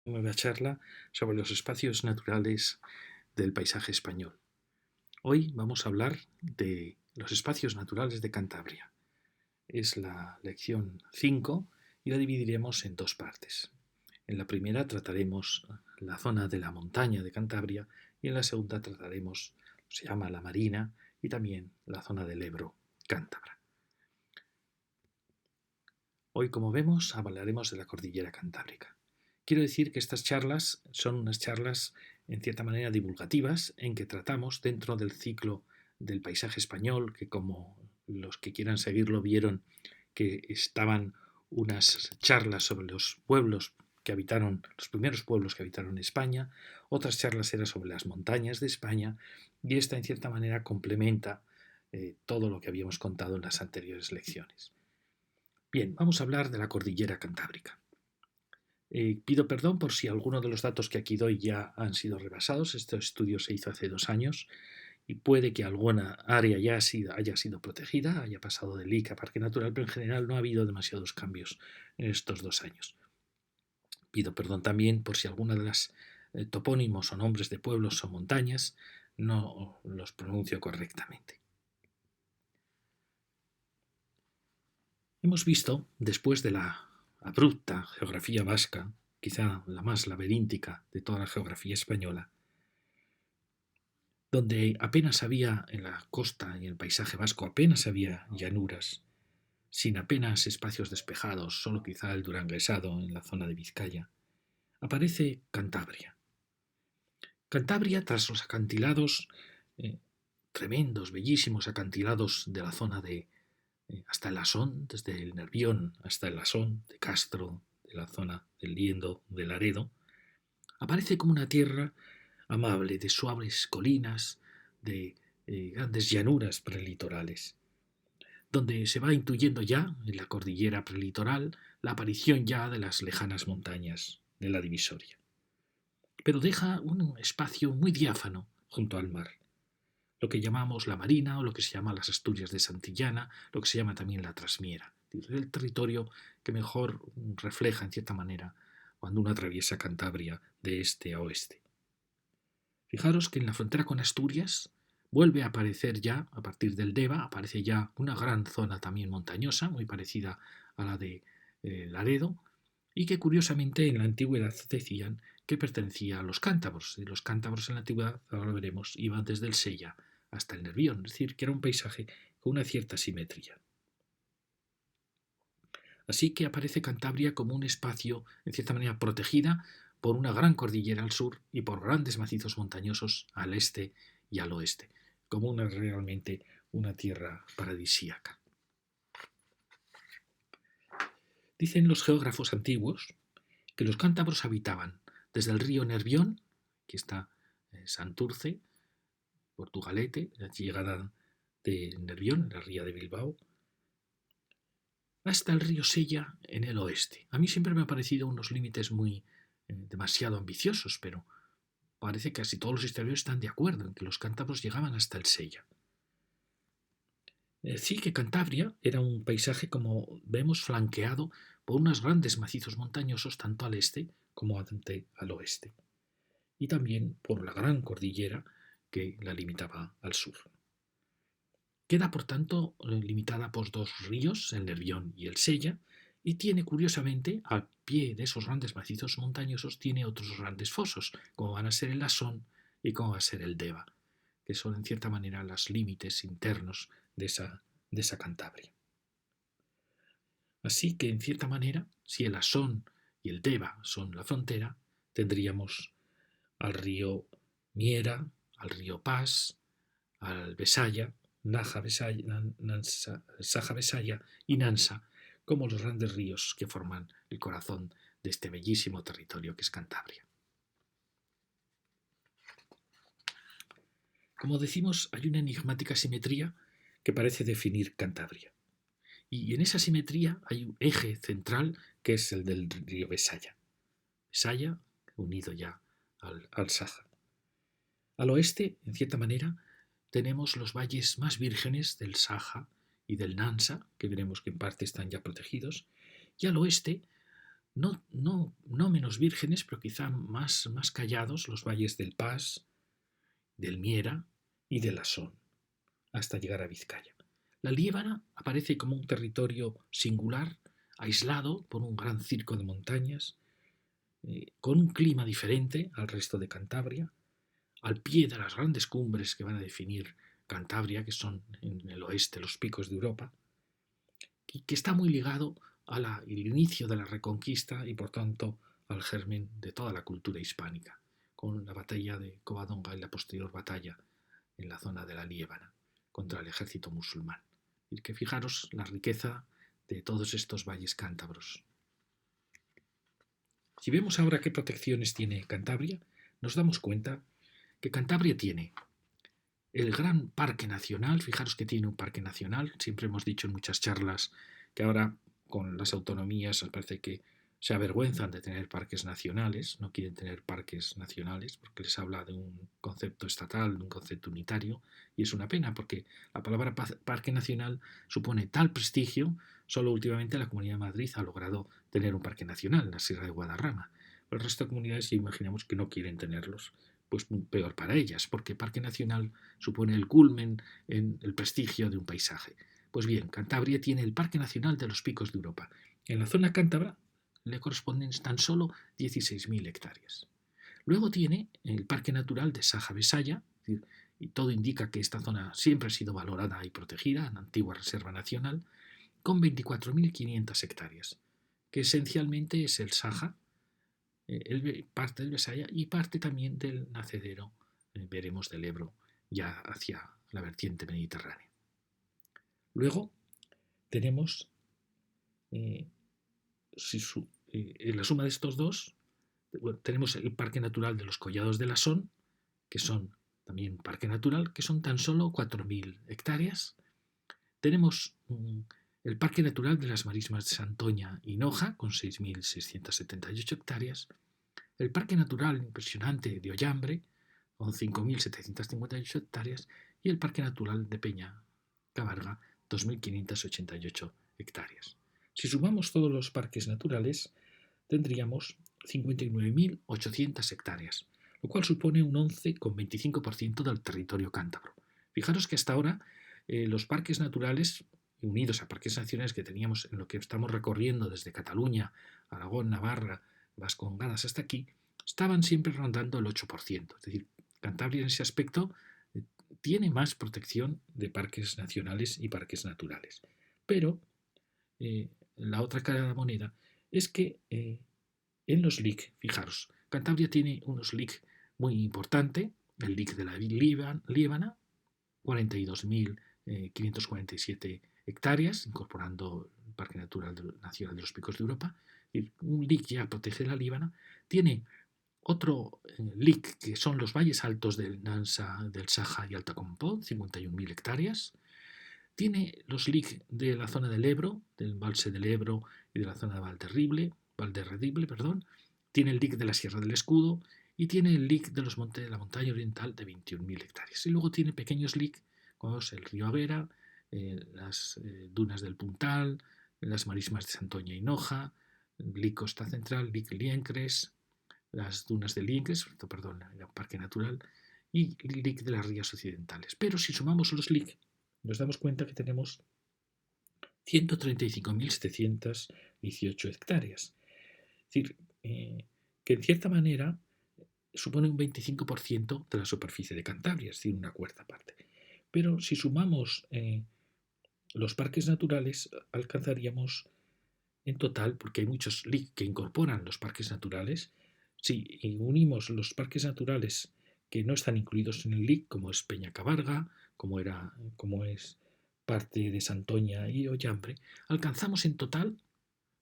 Nueva charla sobre los espacios naturales del paisaje español. Hoy vamos a hablar de los espacios naturales de Cantabria. Es la lección 5 y la dividiremos en dos partes. En la primera trataremos la zona de la montaña de Cantabria y en la segunda trataremos, se llama la Marina, y también la zona del Ebro cántabra. Hoy, como vemos, hablaremos de la cordillera cantábrica. Quiero decir que estas charlas son unas charlas en cierta manera divulgativas en que tratamos dentro del ciclo del paisaje español, que como los que quieran seguirlo vieron que estaban unas charlas sobre los pueblos que habitaron, los primeros pueblos que habitaron España, otras charlas eran sobre las montañas de España y esta en cierta manera complementa todo lo que habíamos contado en las anteriores lecciones. Bien, vamos a hablar de la cordillera cantábrica. Pido perdón por si alguno de los datos que aquí doy ya han sido rebasados. Este estudio se hizo hace 2 años y puede que alguna área ya haya sido protegida, haya pasado del IC a Parque Natural, pero en general no ha habido demasiados cambios en estos 2 años. Pido perdón también por si alguna de las topónimos o nombres de pueblos o montañas no los pronuncio correctamente. Hemos visto, después de la abrupta geografía vasca, quizá la más laberíntica de toda la geografía española, donde apenas había en la costa y en el paisaje vasco, apenas había llanuras, sin apenas espacios despejados, solo quizá el duranguesado en la zona de Vizcaya, aparece Cantabria. Cantabria, tras los acantilados, tremendos, bellísimos acantilados de la zona de hasta el Asón, desde el Nervión hasta el Asón, de Castro, de la zona del Liendo, de Laredo, aparece como una tierra amable, de suaves colinas, de grandes llanuras prelitorales, donde se va intuyendo ya, en la cordillera prelitoral, la aparición ya de las lejanas montañas de la divisoria. Pero deja un espacio muy diáfano junto al mar, lo que llamamos la Marina o lo que se llama las Asturias de Santillana, lo que se llama también la Trasmiera, el territorio que mejor refleja en cierta manera cuando uno atraviesa Cantabria de este a oeste. Fijaros que en la frontera con Asturias vuelve a aparecer ya, a partir del Deva, aparece ya una gran zona también montañosa, muy parecida a la de Laredo, y que curiosamente en la antigüedad decían que pertenecía a los cántabros. Y los cántabros en la antigüedad, ahora lo veremos, iban desde el Sella hasta el Nervión, es decir, que era un paisaje con una cierta simetría. Así que aparece Cantabria como un espacio, en cierta manera, protegida por una gran cordillera al sur y por grandes macizos montañosos al este y al oeste, como realmente una tierra paradisíaca. Dicen los geógrafos antiguos que los cántabros habitaban desde el río Nervión, que está en Santurce, Portugalete, la llegada de Nervión, la ría de Bilbao, hasta el río Sella en el oeste. A mí siempre me han parecido unos límites muy demasiado ambiciosos, pero parece que casi todos los historiadores están de acuerdo en que los cántabros llegaban hasta el Sella. Sí que Cantabria era un paisaje, como vemos, flanqueado por unos grandes macizos montañosos tanto al este como al oeste, y también por la gran cordillera que la limitaba al sur. Queda, por tanto, limitada por dos ríos, el Nervión y el Sella, y tiene, curiosamente, al pie de esos grandes macizos montañosos, tiene otros grandes fosos, como van a ser el Asón y como va a ser el Deva, que son, en cierta manera, los límites internos de esa Cantabria. Así que, en cierta manera, si el Asón y el Deva son la frontera, tendríamos al río Miera, al río Pas, al Besaya, Saja Besaya y Nansa, como los grandes ríos que forman el corazón de este bellísimo territorio que es Cantabria. Como decimos, hay una enigmática simetría que parece definir Cantabria. Y en esa simetría hay un eje central que es el del río Besaya. Besaya unido ya al Saja. Al oeste, en cierta manera, tenemos los valles más vírgenes del Saja y del Nansa, que veremos que en parte están ya protegidos, y al oeste no menos vírgenes, pero quizá más callados, los valles del Pas, del Miera y del Asón, hasta llegar a Vizcaya. La Liébana aparece como un territorio singular, aislado por un gran circo de montañas, con un clima diferente al resto de Cantabria, al pie de las grandes cumbres que van a definir Cantabria, que son en el oeste los picos de Europa, y que está muy ligado al inicio de la Reconquista y por tanto al germen de toda la cultura hispánica, con la batalla de Covadonga y la posterior batalla en la zona de la Liébana contra el ejército musulmán. Y que fijaros la riqueza de todos estos valles cántabros. Si vemos ahora qué protecciones tiene Cantabria, nos damos cuenta que Cantabria tiene el gran parque nacional. Fijaros que tiene un parque nacional. Siempre hemos dicho en muchas charlas que ahora con las autonomías parece que se avergüenzan de tener parques nacionales, no quieren tener parques nacionales porque les habla de un concepto estatal, de un concepto unitario, y es una pena porque la palabra parque nacional supone tal prestigio. Solo últimamente la Comunidad de Madrid ha logrado tener un parque nacional, la Sierra de Guadarrama. El resto de comunidades imaginamos que no quieren tenerlos. Pues peor para ellas, porque parque nacional supone el culmen en el prestigio de un paisaje. Pues bien, Cantabria tiene el Parque Nacional de los Picos de Europa. En la zona cántabra le corresponden tan solo 16.000 hectáreas. Luego tiene el Parque Natural de Saja-Besaya, y todo indica que esta zona siempre ha sido valorada y protegida, en antigua reserva nacional, con 24.500 hectáreas, que esencialmente es el Saja, parte del Besaya y parte también del nacedero, veremos, del Ebro, ya hacia la vertiente mediterránea. Luego tenemos, en la suma de estos dos, tenemos el Parque Natural de los Collados del Asón, que son también parque natural, que son tan solo 4.000 hectáreas. Tenemos el Parque Natural de las Marismas de Santoña y Noja, con 6.678 hectáreas. El Parque Natural impresionante de Ollambre, con 5.758 hectáreas. Y el Parque Natural de Peña Cabarga, 2.588 hectáreas. Si sumamos todos los parques naturales, tendríamos 59.800 hectáreas, lo cual supone un 11,25% del territorio cántabro. Fijaros que hasta ahora los parques naturales, unidos a parques nacionales que teníamos en lo que estamos recorriendo desde Cataluña, Aragón, Navarra, Vascongadas hasta aquí, estaban siempre rondando el 8%. Es decir, Cantabria en ese aspecto tiene más protección de parques nacionales y parques naturales. Pero la otra cara de la moneda es que en los LIC, fijaros, Cantabria tiene unos LIC muy importantes, el LIC de la Liébana, 42.547 hectáreas, incorporando el Parque Natural Nacional de los Picos de Europa. Un LIC ya protege la Líbana. Tiene otro LIC que son los valles altos del Nansa, del Saja y Alta Compón, 51.000 hectáreas. Tiene los LIC de la zona del Ebro, del embalse del Ebro y de la zona de Valderredible, tiene el LIC de la Sierra del Escudo y tiene el LIC de los montes de la montaña oriental de 21.000 hectáreas. Y luego tiene pequeños LIC como es el río Avera, las dunas del Puntal, las marismas de Santoña y Noja, LIC Costa Central, LIC Liencres, las dunas de Liencres, perdón, el parque natural, y el LIC de las rías occidentales. Pero si sumamos los LIC, nos damos cuenta que tenemos 135.718 hectáreas. Es decir, que en cierta manera supone un 25% de la superficie de Cantabria, es decir, una cuarta parte. Pero si sumamos los parques naturales, alcanzaríamos en total, porque hay muchos LIC que incorporan los parques naturales, si unimos los parques naturales que no están incluidos en el LIC, como es Peña Cabarga, como es parte de Santoña y Ollambre, alcanzamos en total,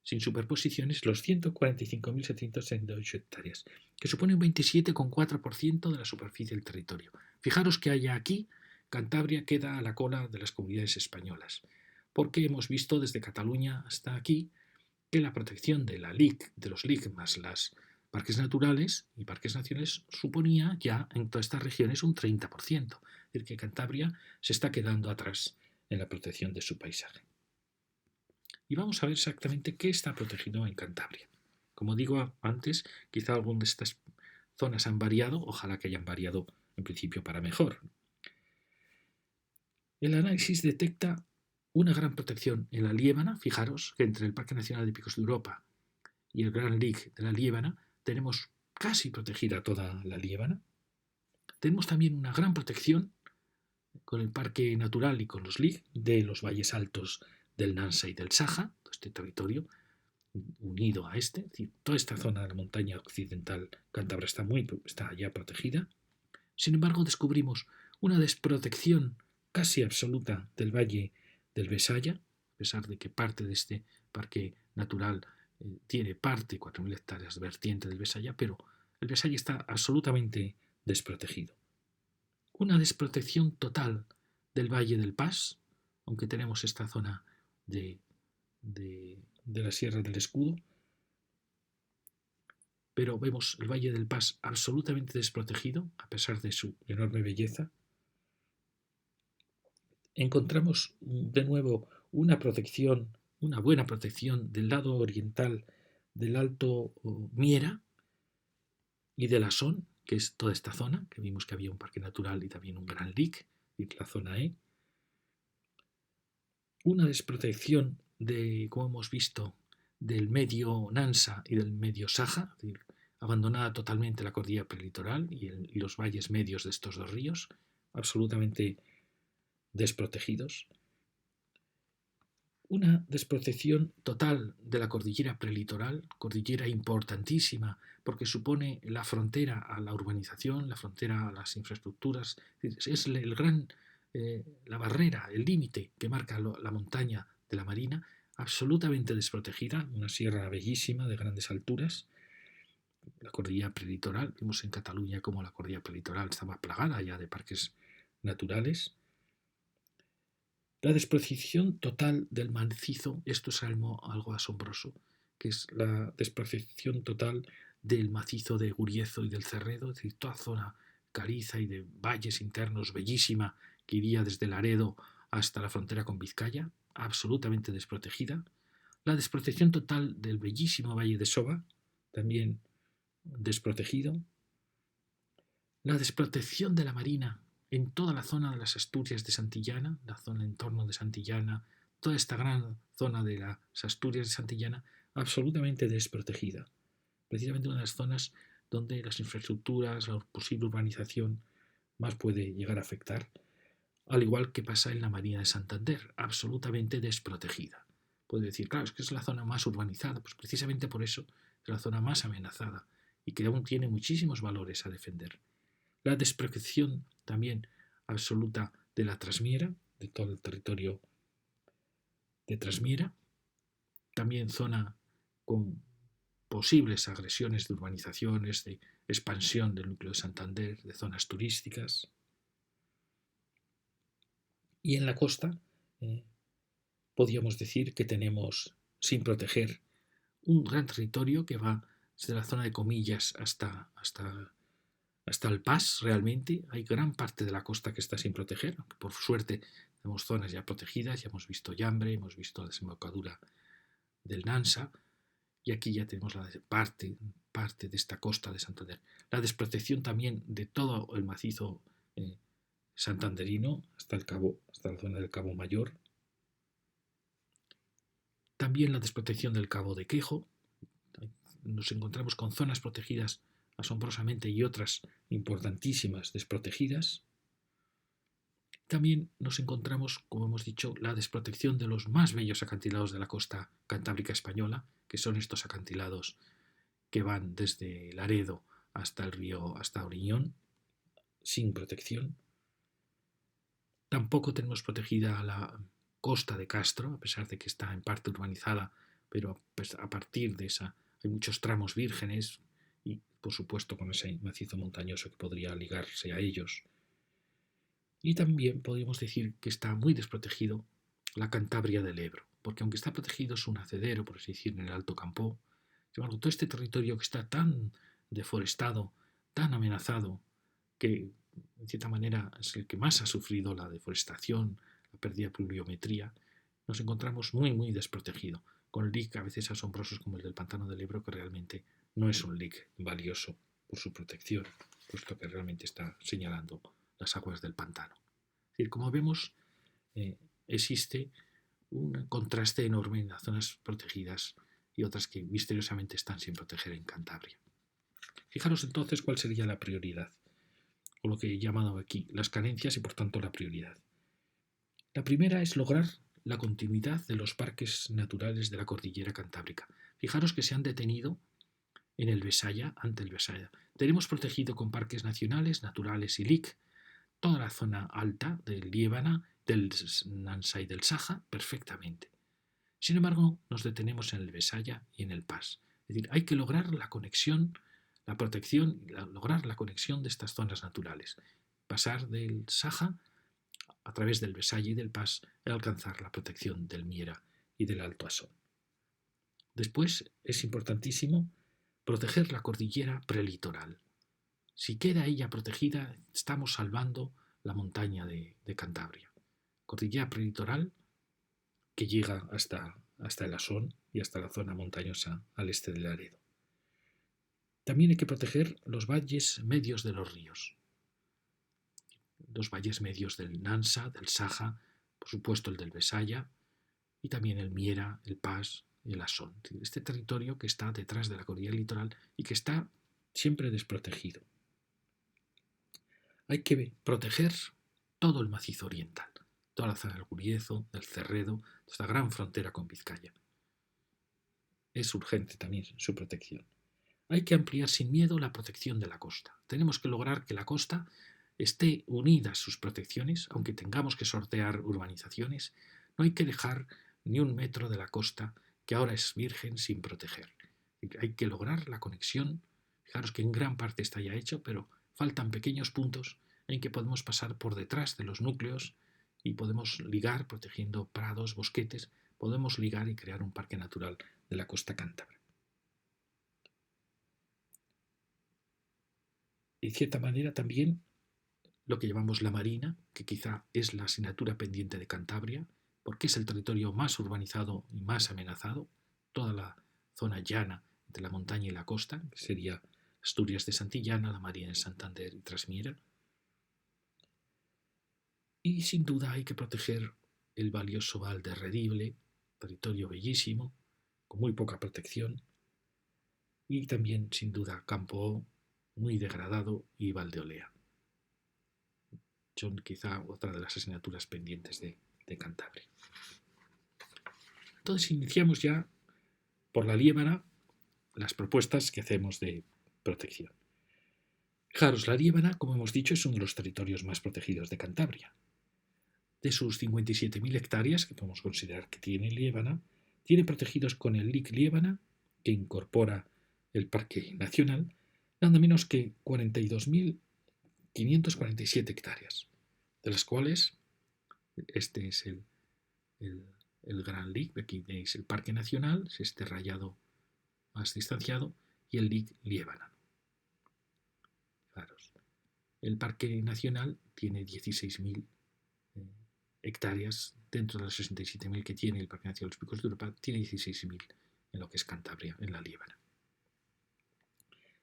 sin superposiciones, los 145.768 hectáreas, que supone un 27,4% de la superficie del territorio. Fijaros que haya aquí, Cantabria queda a la cola de las comunidades españolas, porque hemos visto desde Cataluña hasta aquí que la protección de la LIC, de los LIC más los parques naturales y parques nacionales suponía ya en todas estas regiones un 30%. Es decir, que Cantabria se está quedando atrás en la protección de su paisaje. Y vamos a ver exactamente qué está protegido en Cantabria. Como digo antes, quizá algunas de estas zonas han variado, ojalá que hayan variado en principio para mejor. El análisis detecta una gran protección en la Liébana. Fijaros que entre el Parque Nacional de Picos de Europa y el Gran Lake de la Liébana tenemos casi protegida toda la Liébana. Tenemos también una gran protección con el Parque Natural y con los LIG de los valles altos del Nansa y del Saja, todo este territorio unido a este, es decir, toda esta zona de la montaña occidental cántabra está ya protegida. Sin embargo, descubrimos una desprotección casi absoluta del valle del Besaya, a pesar de que parte de este parque natural tiene parte, 4.000 hectáreas de vertiente del Besaya, pero el Besaya está absolutamente desprotegido. Una desprotección total del Valle del Pas, aunque tenemos esta zona de la Sierra del Escudo, pero vemos el Valle del Pas absolutamente desprotegido, a pesar de su enorme belleza. Encontramos de nuevo una protección, una buena protección del lado oriental del Alto Miera y de la Son, que es toda esta zona, que vimos que había un parque natural y también un gran lic, y la zona E. Una desprotección de, como hemos visto, del medio Nansa y del medio Saja, es decir, abandonada totalmente la cordillera prelitoral y los valles medios de estos dos ríos, absolutamente desprotegidos. Una desprotección total de la cordillera prelitoral, cordillera importantísima porque supone la frontera a la urbanización, la frontera a las infraestructuras, es la barrera, el límite que marca la montaña de la Marina, absolutamente desprotegida, una sierra bellísima de grandes alturas. La cordillera prelitoral, vimos en Cataluña cómo la cordillera prelitoral estaba plagada ya de parques naturales. La desprotección total del macizo, esto es algo asombroso, que es la desprotección total del macizo de Guriezo y del Cerredo, es decir, toda zona caliza y de valles internos bellísima que iría desde Laredo hasta la frontera con Vizcaya, absolutamente desprotegida. La desprotección total del bellísimo valle de Soba, también desprotegido. La desprotección de la Marina en toda la zona de las Asturias de Santillana, la zona en torno de Santillana, toda esta gran zona de las Asturias de Santillana, absolutamente desprotegida. Precisamente una de las zonas donde las infraestructuras, la posible urbanización más puede llegar a afectar, al igual que pasa en la Marina de Santander, absolutamente desprotegida. Puede decir, claro, es que es la zona más urbanizada, pues precisamente por eso es la zona más amenazada y que aún tiene muchísimos valores a defender. La desprotección también absoluta de la Trasmiera, de todo el territorio de Trasmiera, también zona con posibles agresiones de urbanizaciones, de expansión del núcleo de Santander, de zonas turísticas. Y en la costa podríamos decir que tenemos, sin proteger, un gran territorio que va desde la zona de Comillas hasta el Pas. Realmente hay gran parte de la costa que está sin proteger, aunque por suerte tenemos zonas ya protegidas, ya hemos visto Yambre, hemos visto la desembocadura del Nansa, y aquí ya tenemos la parte de esta costa de Santander. La desprotección también de todo el macizo santanderino hasta la zona del Cabo Mayor. También la desprotección del Cabo de Quejo. Nos encontramos con zonas protegidas asombrosamente y otras importantísimas desprotegidas. También nos encontramos, como hemos dicho, la desprotección de los más bellos acantilados de la costa cantábrica española, que son estos acantilados que van desde Laredo hasta el río, hasta Oriñón, sin protección. Tampoco tenemos protegida la costa de Castro, a pesar de que está en parte urbanizada, pero a partir de esa hay muchos tramos vírgenes y, por supuesto, con ese macizo montañoso que podría ligarse a ellos. Y también podríamos decir que está muy desprotegido la Cantabria del Ebro, porque aunque está protegido es un hacedero, por así decir, en el Alto Campo. Sin embargo, todo este territorio que está tan deforestado, tan amenazado, que en cierta manera es el que más ha sufrido la deforestación, la pérdida de pluviometría, nos encontramos muy, muy desprotegido. con LIC a veces asombrosos como el del pantano del Ebro, que realmente no es un LIC valioso por su protección, puesto que realmente está señalando las aguas del pantano. Es decir, como vemos, existe un contraste enorme en las zonas protegidas y otras que misteriosamente están sin proteger en Cantabria. Fijaros entonces cuál sería la prioridad, o lo que he llamado aquí, las carencias y por tanto la prioridad. La primera es lograr la continuidad de los parques naturales de la cordillera cantábrica. Fijaros que se han detenido en el Besaya, ante el Besaya. Tenemos protegido con parques nacionales, naturales y LIC toda la zona alta del Liébana, del Nansa y del Saja perfectamente. Sin embargo, nos detenemos en el Besaya y en el Pas. Es decir, hay que lograr la conexión, la protección, lograr la conexión de estas zonas naturales. Pasar del Saja a través del Besaya y del Pas y alcanzar la protección del Miera y del Alto Asón. Después es importantísimo proteger la cordillera prelitoral. Si queda ella protegida, estamos salvando la montaña de Cantabria. Cordillera prelitoral que llega hasta el Asón y hasta la zona montañosa al este de Laredo. También hay que proteger los valles medios de los ríos. Los valles medios del Nansa, del Saja, por supuesto el del Besaya y también el Miera, el Pas y el Asón. Este territorio que está detrás de la cordillera litoral y que está siempre desprotegido. Hay que proteger todo el macizo oriental, toda la zona del Guriezo, del Cerredo, esta gran frontera con Vizcaya. Es urgente también su protección. Hay que ampliar sin miedo la protección de la costa. Tenemos que lograr que la costa esté unida a sus protecciones, aunque tengamos que sortear urbanizaciones. No hay que dejar ni un metro de la costa que ahora es virgen sin proteger. Hay que lograr la conexión. Fijaros que en gran parte está ya hecho, pero faltan pequeños puntos en que podemos pasar por detrás de los núcleos y podemos ligar, protegiendo prados, bosquetes, podemos ligar y crear un parque natural de la costa cántabra. En cierta manera también lo que llamamos la Marina, que quizá es la asignatura pendiente de Cantabria, porque es el territorio más urbanizado y más amenazado, toda la zona llana entre la montaña y la costa, que sería Asturias de Santillana, la Marina de Santander y Trasmiera. Y sin duda hay que proteger el valioso Val de Redible, territorio bellísimo, con muy poca protección, y también sin duda Campo muy degradado y Valdeolea. Son quizá otra de las asignaturas pendientes de Cantabria. Entonces iniciamos ya por la Liébana las propuestas que hacemos de protección. Fijaros, la Liébana, como hemos dicho, es uno de los territorios más protegidos de Cantabria. De sus 57.000 hectáreas que podemos considerar que tiene Liébana, tiene protegidos con el LIC Liébana, que incorpora el Parque Nacional, nada menos que 42.547 hectáreas, de las cuales este es el Gran LIC, aquí tenéis el Parque Nacional, es este rayado más distanciado, y el LIC Liébana. Fijaros, el Parque Nacional tiene 16.000 hectáreas dentro de las 67.000 que tiene el Parque Nacional de los Picos de Europa, tiene 16.000 en lo que es Cantabria, en la Liébana.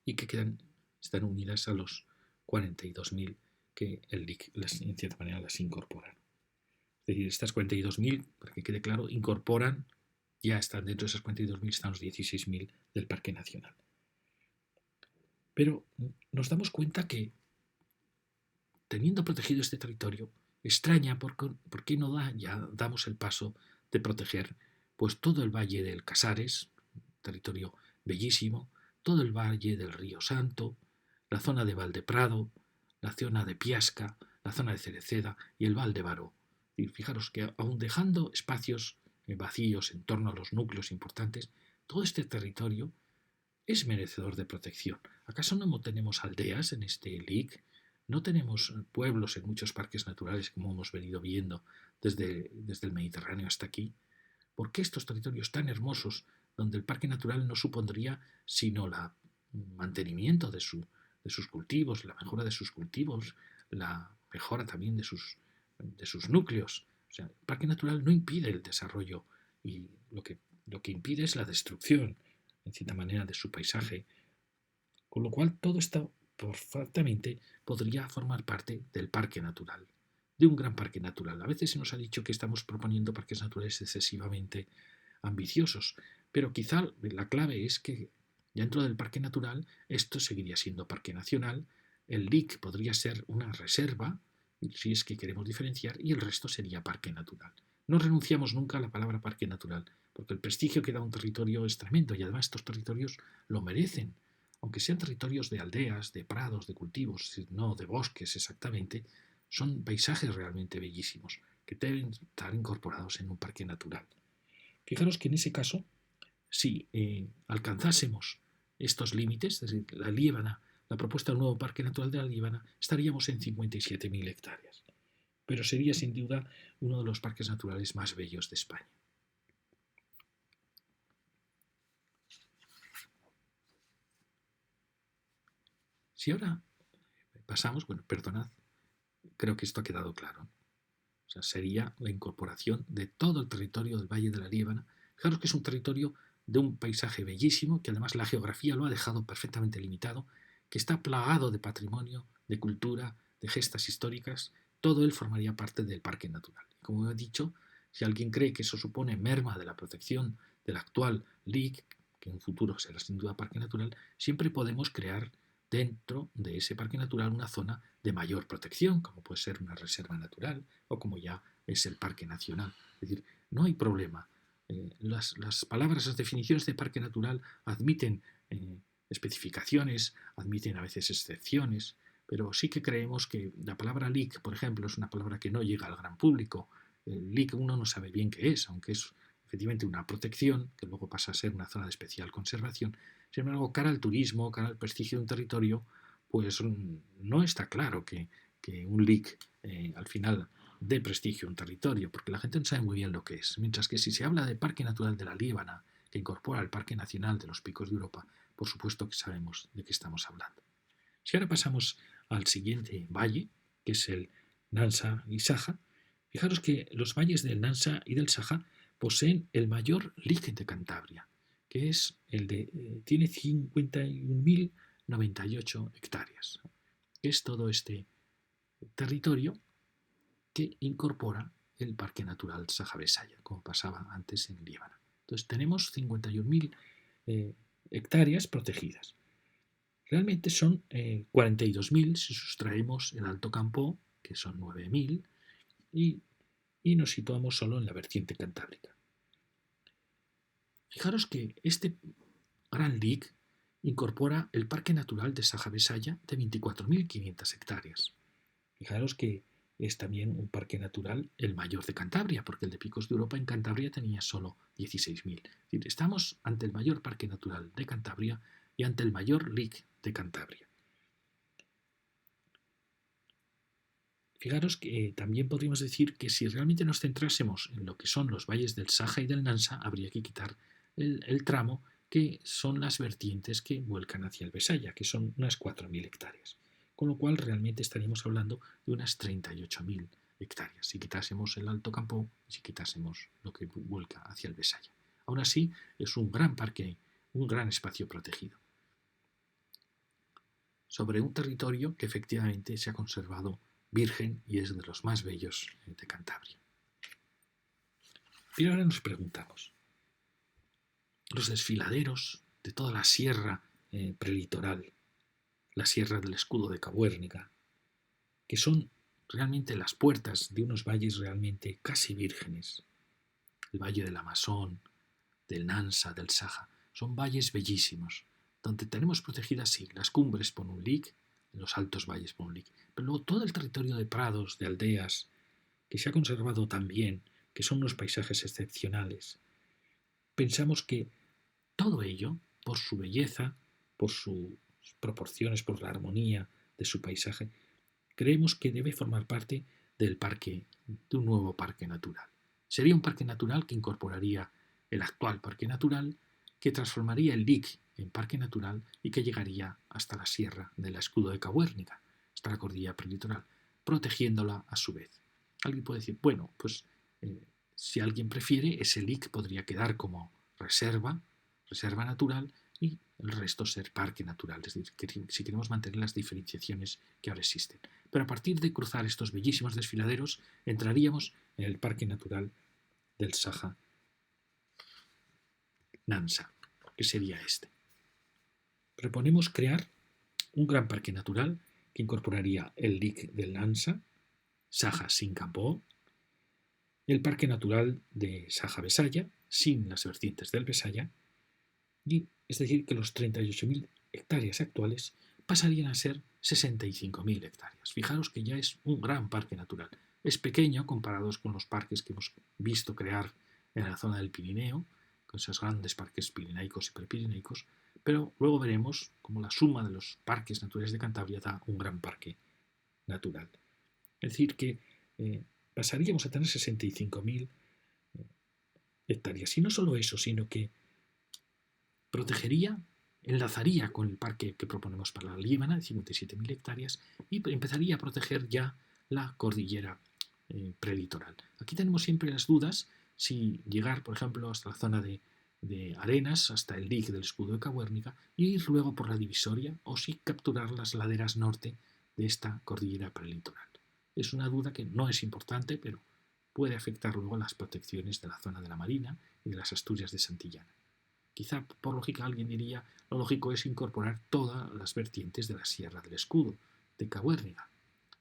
Y que están unidas a los 42.000 que el LIC, en cierta manera, las incorporan. Es decir, estas 42.000, para que quede claro, incorporan, ya están dentro de esas 42.000, están los 16.000 del Parque Nacional. Pero nos damos cuenta que, teniendo protegido este territorio, extraña por qué no damos el paso de proteger pues todo el valle del Casares, territorio bellísimo, todo el valle del Río Santo, la zona de Valdeprado, la zona de Piasca, la zona de Cereceda y el Val de Baró. Y fijaros que aun dejando espacios vacíos en torno a los núcleos importantes, todo este territorio es merecedor de protección. ¿Acaso no tenemos aldeas en este LIC? ¿No tenemos pueblos en muchos parques naturales como hemos venido viendo desde el Mediterráneo hasta aquí? ¿Por qué estos territorios tan hermosos, donde el parque natural no supondría sino el mantenimiento de sus cultivos, la mejora de sus cultivos, la mejora también de sus núcleos? O sea, el parque natural no impide el desarrollo y lo que Lo que impide es la destrucción, en cierta manera, de su paisaje, con lo cual todo esto perfectamente podría formar parte del parque natural, de un gran parque natural. A veces se nos ha dicho que estamos proponiendo parques naturales excesivamente ambiciosos, pero quizá la clave es que dentro del parque natural esto seguiría siendo parque nacional, el LIC podría ser una reserva, si es que queremos diferenciar, y el resto sería parque natural. No renunciamos nunca a la palabra parque natural, porque el prestigio que da un territorio es tremendo y además estos territorios lo merecen. Aunque sean territorios de aldeas, de prados, de cultivos, no de bosques exactamente, son paisajes realmente bellísimos que deben estar incorporados en un parque natural. Fijaros que en ese caso, si alcanzásemos estos límites, es decir, la Liébana, la propuesta del nuevo Parque Natural de la Liébana, estaríamos en 57.000 hectáreas. Pero sería sin duda uno de los parques naturales más bellos de España. Si ahora pasamos, bueno, perdonad, creo que esto ha quedado claro. O sea, sería la incorporación de todo el territorio del Valle de la Liébana. Fijaros que es un territorio de un paisaje bellísimo, que además la geografía lo ha dejado perfectamente limitado, que está plagado de patrimonio, de cultura, de gestas históricas. Todo él formaría parte del parque natural. Y como he dicho, si alguien cree que eso supone merma de la protección del actual LIC, que en un futuro será sin duda parque natural, siempre podemos crear dentro de ese parque natural una zona de mayor protección, como puede ser una reserva natural o como ya es el parque nacional. Es decir, no hay problema. Las palabras, las definiciones de parque natural admiten especificaciones, admiten a veces excepciones, pero sí que creemos que la palabra LIC, por ejemplo, es una palabra que no llega al gran público. El LIC uno no sabe bien qué es, aunque es efectivamente una protección, que luego pasa a ser una zona de especial conservación. Sin embargo, cara al turismo, cara al prestigio de un territorio, pues no está claro que un LIC al final dé prestigio a un territorio, porque la gente no sabe muy bien lo que es. Mientras que si se habla de Parque Natural de la Liébana, que incorpora el Parque Nacional de los Picos de Europa, por supuesto que sabemos de qué estamos hablando. Si ahora pasamos al siguiente valle, que es el Nansa y Saja, fijaros que los valles del Nansa y del Saja poseen el mayor LIC de Cantabria, que es el de tiene 51.098 hectáreas, que es todo este territorio que incorpora el Parque Natural Saja-Besaya, como pasaba antes en Líbano. Entonces tenemos 51.000 hectáreas protegidas. Realmente son 42.000 si sustraemos el Alto Campo, que son 9.000, y nos situamos solo en la vertiente cantábrica. Fijaros que este Gran LIC incorpora el Parque Natural de Saja-Besaya de 24.500 hectáreas. Fijaros que es también un parque natural el mayor de Cantabria, porque el de Picos de Europa en Cantabria tenía solo 16.000. Es decir, estamos ante el mayor parque natural de Cantabria y ante el mayor LIC de Cantabria. Fijaros que también podríamos decir que si realmente nos centrásemos en lo que son los valles del Saja y del Nansa, habría que quitar el tramo que son las vertientes que vuelcan hacia el Besaya, que son unas 4.000 hectáreas. Con lo cual realmente estaríamos hablando de unas 38.000 hectáreas, si quitásemos el Alto Campo y si quitásemos lo que vuelca hacia el Besaya. Aún así, es un gran parque, un gran espacio protegido, sobre un territorio que efectivamente se ha conservado virgen y es de los más bellos de Cantabria. Pero ahora nos preguntamos, los desfiladeros de toda la sierra prelitoral, la sierra del escudo de Cabuérniga, que son realmente las puertas de unos valles realmente casi vírgenes, el valle del Amasón, del Nansa, del Saja, son valles bellísimos, donde tenemos protegidas sí las cumbres por un LIC, los altos valles por un LIC, pero luego todo el territorio de prados, de aldeas, que se ha conservado tan bien, que son unos paisajes excepcionales. Pensamos que todo ello, por su belleza, por sus proporciones, por la armonía de su paisaje, creemos que debe formar parte del parque, de un nuevo parque natural. Sería un parque natural que incorporaría el actual parque natural, que transformaría el LIC en parque natural y que llegaría hasta la sierra del escudo de Cabuérniga, hasta la cordillera prelitoral, protegiéndola a su vez. Alguien puede decir, bueno, pues si alguien prefiere, ese LIC podría quedar como reserva natural, y el resto ser parque natural, es decir, que si queremos mantener las diferenciaciones que ahora existen. Pero a partir de cruzar estos bellísimos desfiladeros, entraríamos en el parque natural del Saja Nansa, que sería este. Proponemos crear un gran parque natural que incorporaría el dique del Nansa, Saja Singapur, el parque natural de Saja Besaya, sin las vertientes del Besaya, y es decir, que los 38.000 hectáreas actuales pasarían a ser 65.000 hectáreas. Fijaros que ya es un gran parque natural. Es pequeño comparados con los parques que hemos visto crear en la zona del Pirineo, con esos grandes parques pirineicos y prepirineicos, pero luego veremos cómo la suma de los parques naturales de Cantabria da un gran parque natural. Es decir, que pasaríamos a tener 65.000 hectáreas. Y no solo eso, sino que protegería, enlazaría con el parque que proponemos para la Líbana, de 57.000 hectáreas, y empezaría a proteger ya la cordillera prelitoral. Aquí tenemos siempre las dudas si llegar, por ejemplo, hasta la zona de Arenas, hasta el dique del escudo de Cabuérnica, y ir luego por la divisoria, o si capturar las laderas norte de esta cordillera prelitoral. Es una duda que no es importante, pero puede afectar luego a las protecciones de la zona de la Marina y de las Asturias de Santillana. Quizá por lógica alguien diría, lo lógico es incorporar todas las vertientes de la Sierra del Escudo, de Cabuérniga.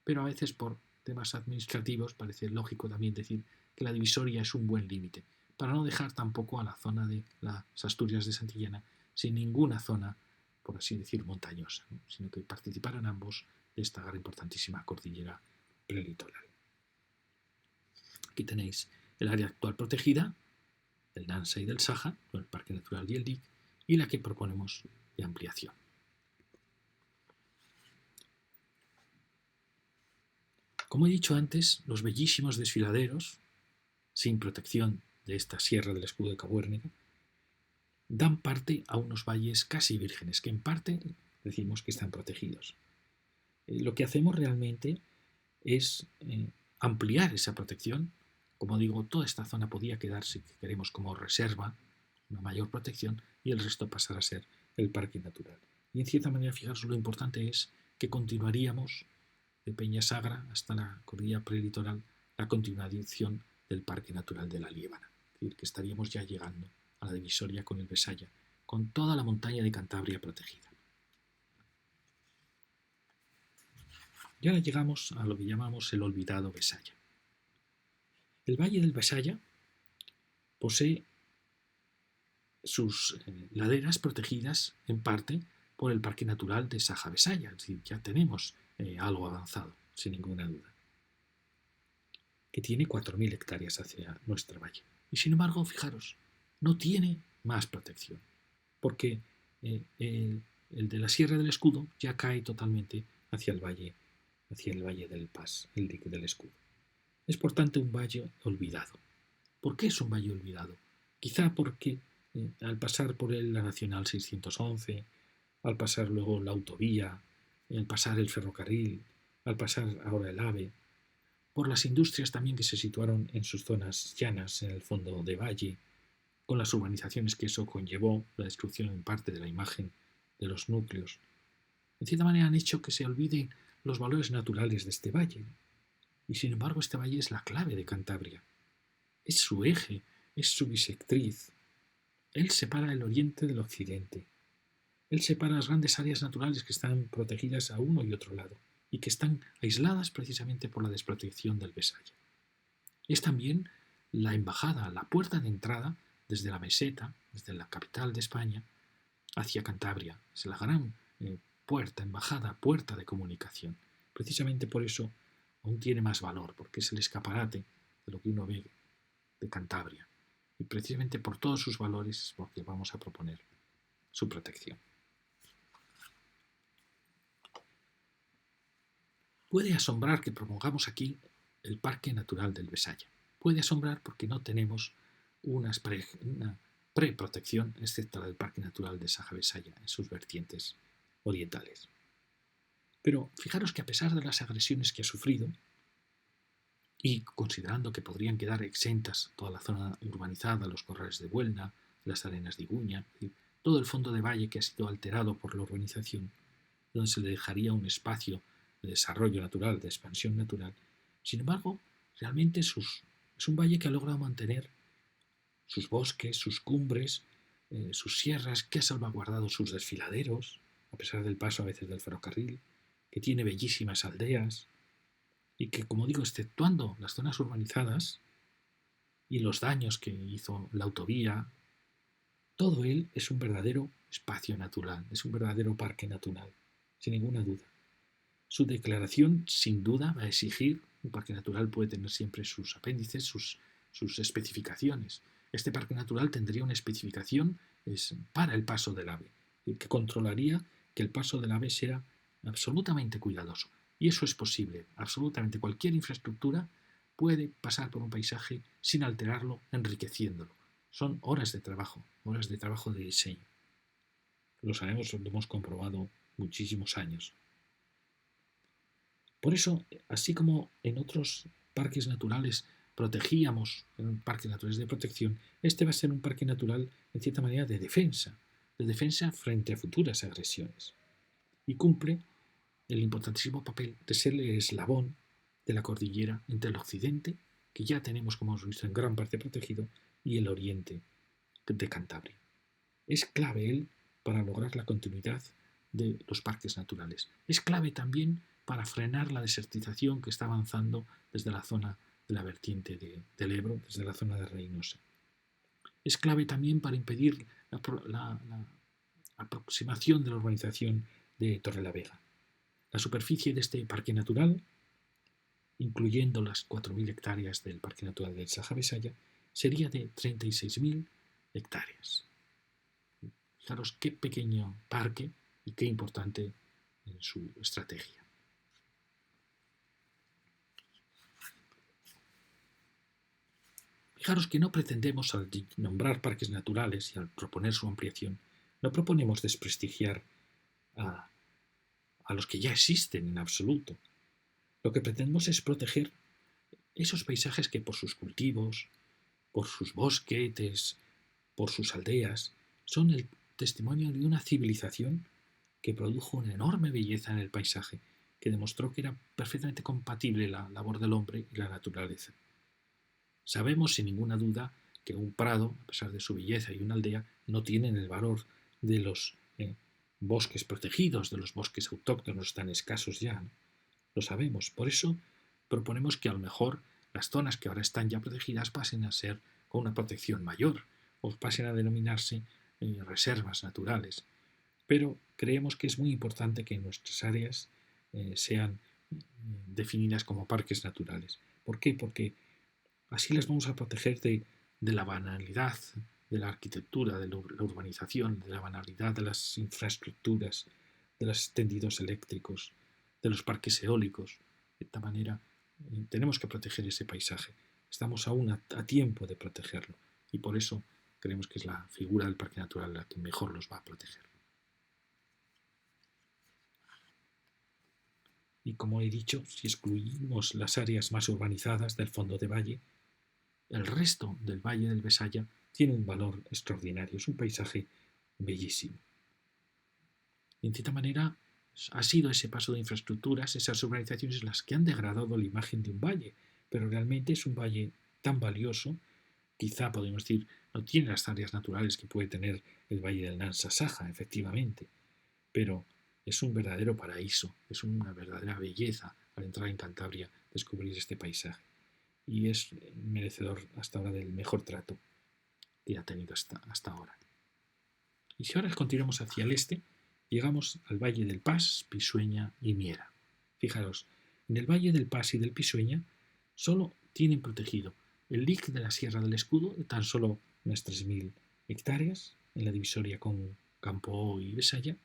Pero a veces por temas administrativos parece lógico también decir que la divisoria es un buen límite, para no dejar tampoco a la zona de las Asturias de Santillana sin ninguna zona, por así decir, montañosa, ¿no? Sino que participaran ambos de esta importantísima cordillera prelitoral. Aquí tenéis el área actual protegida, del Nansa y del Saja, con el Parque Natural y el DIC, y la que proponemos de ampliación. Como he dicho antes, los bellísimos desfiladeros, sin protección de esta Sierra del Escudo de Cabuérniga, dan parte a unos valles casi vírgenes, que en parte decimos que están protegidos. Lo que hacemos realmente es ampliar esa protección. Como digo, toda esta zona podía quedarse, si queremos, como reserva, una mayor protección, y el resto pasará a ser el parque natural. Y en cierta manera, fijaros, lo importante es que continuaríamos de Peñasagra hasta la cordillera prelitoral la continuación del parque natural de la Liébana. Es decir, que estaríamos ya llegando a la divisoria con el Besaya, con toda la montaña de Cantabria protegida. Y ahora llegamos a lo que llamamos el olvidado Besaya. El valle del Besaya posee sus laderas protegidas en parte por el Parque Natural de Saja Besaya, es decir, ya tenemos algo avanzado, sin ninguna duda, que tiene 4.000 hectáreas hacia nuestro valle. Y sin embargo, fijaros, no tiene más protección, porque el de la Sierra del Escudo ya cae totalmente hacia el valle del Pas, el dique del Escudo. Es por tanto un valle olvidado. ¿Por qué es un valle olvidado? Quizá porque al pasar por él la Nacional 611, al pasar luego la autovía, al pasar el ferrocarril, al pasar ahora el AVE, por las industrias también que se situaron en sus zonas llanas, en el fondo de valle, con las urbanizaciones que eso conllevó, la destrucción en parte de la imagen de los núcleos, en cierta manera han hecho que se olviden los valores naturales de este valle. Y sin embargo este valle es la clave de Cantabria. Es su eje, es su bisectriz. Él separa el oriente del occidente. Él separa las grandes áreas naturales que están protegidas a uno y otro lado y que están aisladas precisamente por la desprotección del Besaya. Es también la embajada, la puerta de entrada desde la meseta, desde la capital de España, hacia Cantabria. Es la gran puerta, embajada, puerta de comunicación. Precisamente por eso aún tiene más valor, porque es el escaparate de lo que uno ve de Cantabria. Y precisamente por todos sus valores es porque vamos a proponer su protección. Puede asombrar que propongamos aquí el Parque Natural del Besaya. Puede asombrar porque no tenemos una preprotección, excepto la del Parque Natural de Saja Besaya en sus vertientes orientales. Pero fijaros que a pesar de las agresiones que ha sufrido, y considerando que podrían quedar exentas toda la zona urbanizada, los corrales de Buelna, las arenas de Iguña, es decir, todo el fondo de valle que ha sido alterado por la urbanización, donde se le dejaría un espacio de desarrollo natural, de expansión natural. Sin embargo, realmente es un valle que ha logrado mantener sus bosques, sus cumbres, sus sierras, que ha salvaguardado sus desfiladeros, a pesar del paso a veces del ferrocarril, que tiene bellísimas aldeas y que, como digo, exceptuando las zonas urbanizadas y los daños que hizo la autovía, todo él es un verdadero espacio natural, es un verdadero parque natural, sin ninguna duda. Su declaración, sin duda, va a exigir, un parque natural puede tener siempre sus apéndices, sus especificaciones. Este parque natural tendría una especificación para el paso del ave, que controlaría que el paso del ave sea absolutamente cuidadoso. Y eso es posible. Absolutamente cualquier infraestructura puede pasar por un paisaje sin alterarlo, enriqueciéndolo. Son horas de trabajo de diseño. Lo sabemos, lo hemos comprobado muchísimos años. Por eso, así como en otros parques naturales protegíamos, en parques naturales de protección, este va a ser un parque natural, en cierta manera, de defensa frente a futuras agresiones. Y cumple el importantísimo papel de ser el eslabón de la cordillera entre el occidente, que ya tenemos, como hemos visto, en gran parte protegido, y el oriente de Cantabria. Es clave él para lograr la continuidad de los parques naturales. Es clave también para frenar la desertización que está avanzando desde la zona de la vertiente del Ebro, desde la zona de Reynosa. Es clave también para impedir la aproximación de la urbanización de Torrelavega. La superficie de este parque natural, incluyendo las 4.000 hectáreas del Parque Natural del Saja-Besaya, sería de 36.000 hectáreas. Fijaros qué pequeño parque y qué importante en su estrategia. Fijaros que no pretendemos, al nombrar parques naturales y al proponer su ampliación, no proponemos desprestigiar a los que ya existen en absoluto. Lo que pretendemos es proteger esos paisajes que por sus cultivos, por sus bosquetes, por sus aldeas, son el testimonio de una civilización que produjo una enorme belleza en el paisaje, que demostró que era perfectamente compatible la labor del hombre y la naturaleza. Sabemos sin ninguna duda que un prado, a pesar de su belleza, y una aldea no tienen el valor de los bosques protegidos, de los bosques autóctonos tan escasos ya, ¿no? Lo sabemos. Por eso proponemos que a lo mejor las zonas que ahora están ya protegidas pasen a ser con una protección mayor o pasen a denominarse reservas naturales. Pero creemos que es muy importante que nuestras áreas sean definidas como parques naturales. ¿Por qué? Porque así las vamos a proteger de la banalidad de la arquitectura, de la urbanización, de la banalidad de las infraestructuras, de los tendidos eléctricos, de los parques eólicos. De esta manera tenemos que proteger ese paisaje. Estamos aún a tiempo de protegerlo y por eso creemos que es la figura del parque natural la que mejor los va a proteger. Y como he dicho, si excluimos las áreas más urbanizadas del fondo de valle, el resto del valle del Besaya tiene un valor extraordinario, es un paisaje bellísimo. Y en cierta manera ha sido ese paso de infraestructuras, esas urbanizaciones las que han degradado la imagen de un valle, pero realmente es un valle tan valioso, quizá podemos decir, no tiene las áreas naturales que puede tener el valle del Nansa Saja, efectivamente, pero es un verdadero paraíso, es una verdadera belleza al entrar en Cantabria descubrir este paisaje. Y es merecedor hasta ahora del mejor trato que ha tenido hasta ahora. Y si ahora continuamos hacia el este, llegamos al Valle del Pas, Pisueña y Miera. Fijaros, en el Valle del Pas y del Pisueña solo tienen protegido el lic de la Sierra del Escudo, de tan solo unas 3.000 hectáreas, en la divisoria con Campoó y Besaya,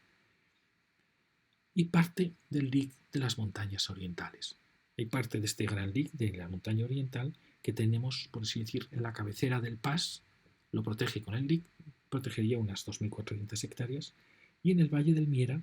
y parte del lic de las montañas orientales. Hay parte de este gran lic de la montaña oriental que tenemos, por así decir, en la cabecera del Pas, lo protege con el lic, protegería unas 2.400 hectáreas, y en el Valle del Miera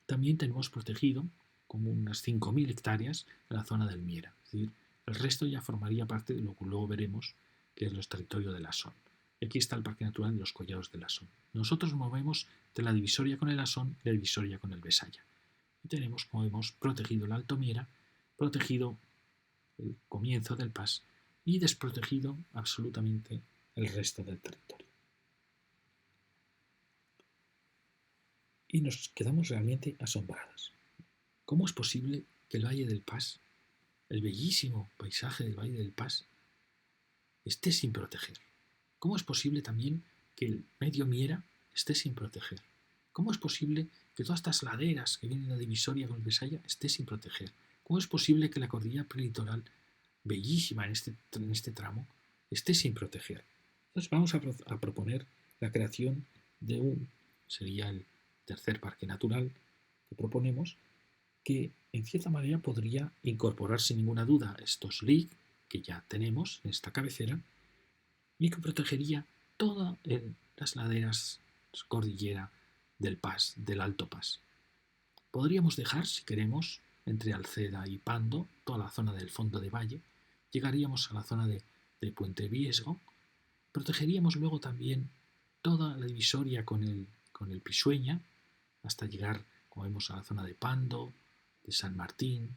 también tenemos protegido como unas 5.000 hectáreas en la zona del Miera. Es decir, el resto ya formaría parte de lo que luego veremos, que es los territorios de la Son. Y aquí está el Parque Natural de los Collados del Asón. Nosotros movemos de la divisoria con el Asón y la divisoria con el Besaya. Y tenemos, como vemos, protegido el Alto Miera, protegido el comienzo del Pas y desprotegido absolutamente el resto del territorio. Y nos quedamos realmente asombrados. ¿Cómo es posible que el Valle del Pas, el bellísimo paisaje del Valle del Pas, esté sin proteger? ¿Cómo es posible también que el medio Miera esté sin proteger? ¿Cómo es posible que todas estas laderas que vienen de la divisoria con el Besaya esté sin proteger? ¿Cómo es posible que la cordillera prelitoral, bellísima en este tramo, esté sin proteger? Entonces vamos a proponer la creación de sería el tercer parque natural que proponemos, que en cierta manera podría incorporar sin ninguna duda estos LIC que ya tenemos en esta cabecera y que protegería todas las laderas cordillera del Pas, del Alto Pas. Podríamos dejar, si queremos, entre Alceda y Pando, toda la zona del fondo de valle, llegaríamos a la zona de Puente Viesgo, protegeríamos luego también toda la divisoria con el Pisueña, hasta llegar, como vemos, a la zona de Pando, de San Martín,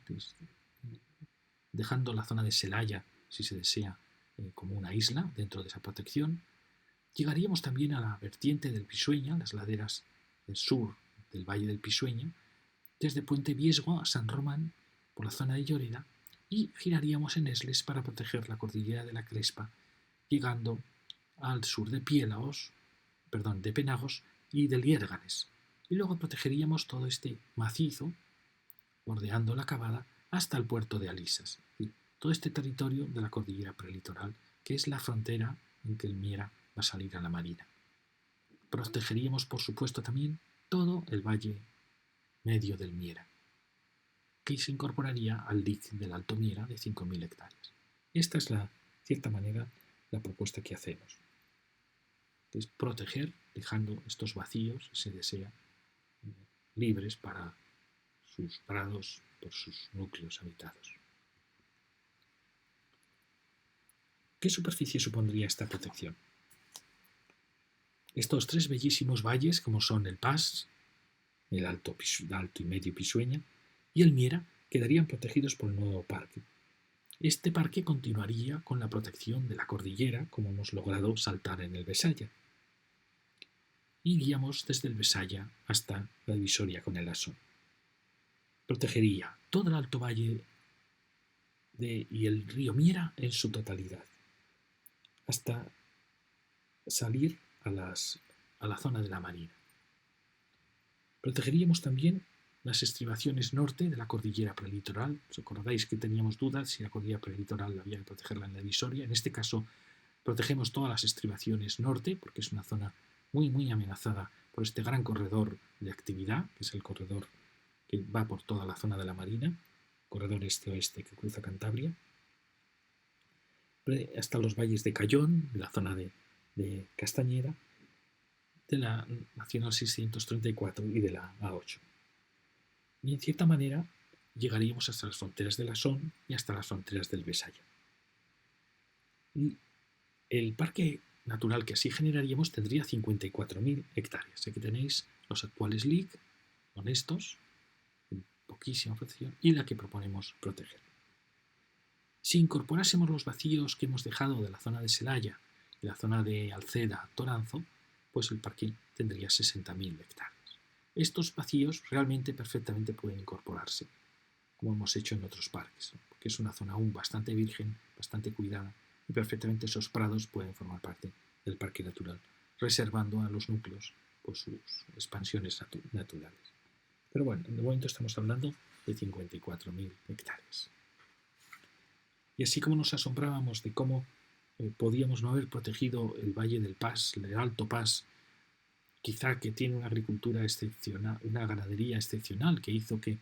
dejando la zona de Celaya, si se desea, como una isla dentro de esa protección. Llegaríamos también a la vertiente del Pisueña, las laderas del sur del Valle del Pisueña, desde Puente Viesgo a San Román, por la zona de Lloreda, y giraríamos en Esles para proteger la cordillera de la Crespa, llegando al sur de de Penagos y de Liérganes. Y luego protegeríamos todo este macizo, bordeando la Cavada, hasta el puerto de Alisas. Todo este territorio de la cordillera prelitoral, que es la frontera en que el Miera va a salir a la marina. Protegeríamos, por supuesto, también todo el valle medio del Miera, que se incorporaría al LIC del Alto Miera de 5.000 hectáreas. Esta es, de cierta manera, la propuesta que hacemos. Es proteger, dejando estos vacíos, si se desea, libres para sus prados, por sus núcleos habitados. ¿Qué superficie supondría esta protección? Estos tres bellísimos valles, como son el Pas, el Alto y Medio Pisueña y el Miera, quedarían protegidos por el nuevo parque. Este parque continuaría con la protección de la cordillera, como hemos logrado saltar en el Besaya. Iríamos desde el Besaya hasta la divisoria con el Asón. Protegería todo el Alto Valle y el río Miera en su totalidad, hasta salir a la zona de la marina. Protegeríamos también las estribaciones norte de la cordillera prelitoral. ¿Os acordáis que teníamos dudas si la cordillera prelitoral había que protegerla en la divisoria? En este caso, protegemos todas las estribaciones norte, porque es una zona muy, muy amenazada por este gran corredor de actividad, que es el corredor que va por toda la zona de la marina, corredor este-oeste que cruza Cantabria, hasta los valles de Cayón, de la zona de Castañeda, de la Nacional 634 y de la A8. Y en cierta manera llegaríamos hasta las fronteras del Asón y hasta las fronteras del Besaya. Y el parque natural que así generaríamos tendría 54.000 hectáreas. Aquí tenéis los actuales LIC, honestos, poquísima protección, y la que proponemos proteger. Si incorporásemos los vacíos que hemos dejado de la zona de Celaya y la zona de Alceda, Toranzo, pues el parque tendría 60.000 hectáreas. Estos vacíos realmente perfectamente pueden incorporarse, como hemos hecho en otros parques, porque es una zona aún bastante virgen, bastante cuidada, y perfectamente esos prados pueden formar parte del parque natural, reservando a los núcleos pues, sus expansiones naturales. Pero bueno, de momento estamos hablando de 54.000 hectáreas. Y así como nos asombrábamos de cómo podíamos no haber protegido el Valle del Pas, el Alto Pas, quizá que tiene una agricultura excepcional, una ganadería excepcional que hizo que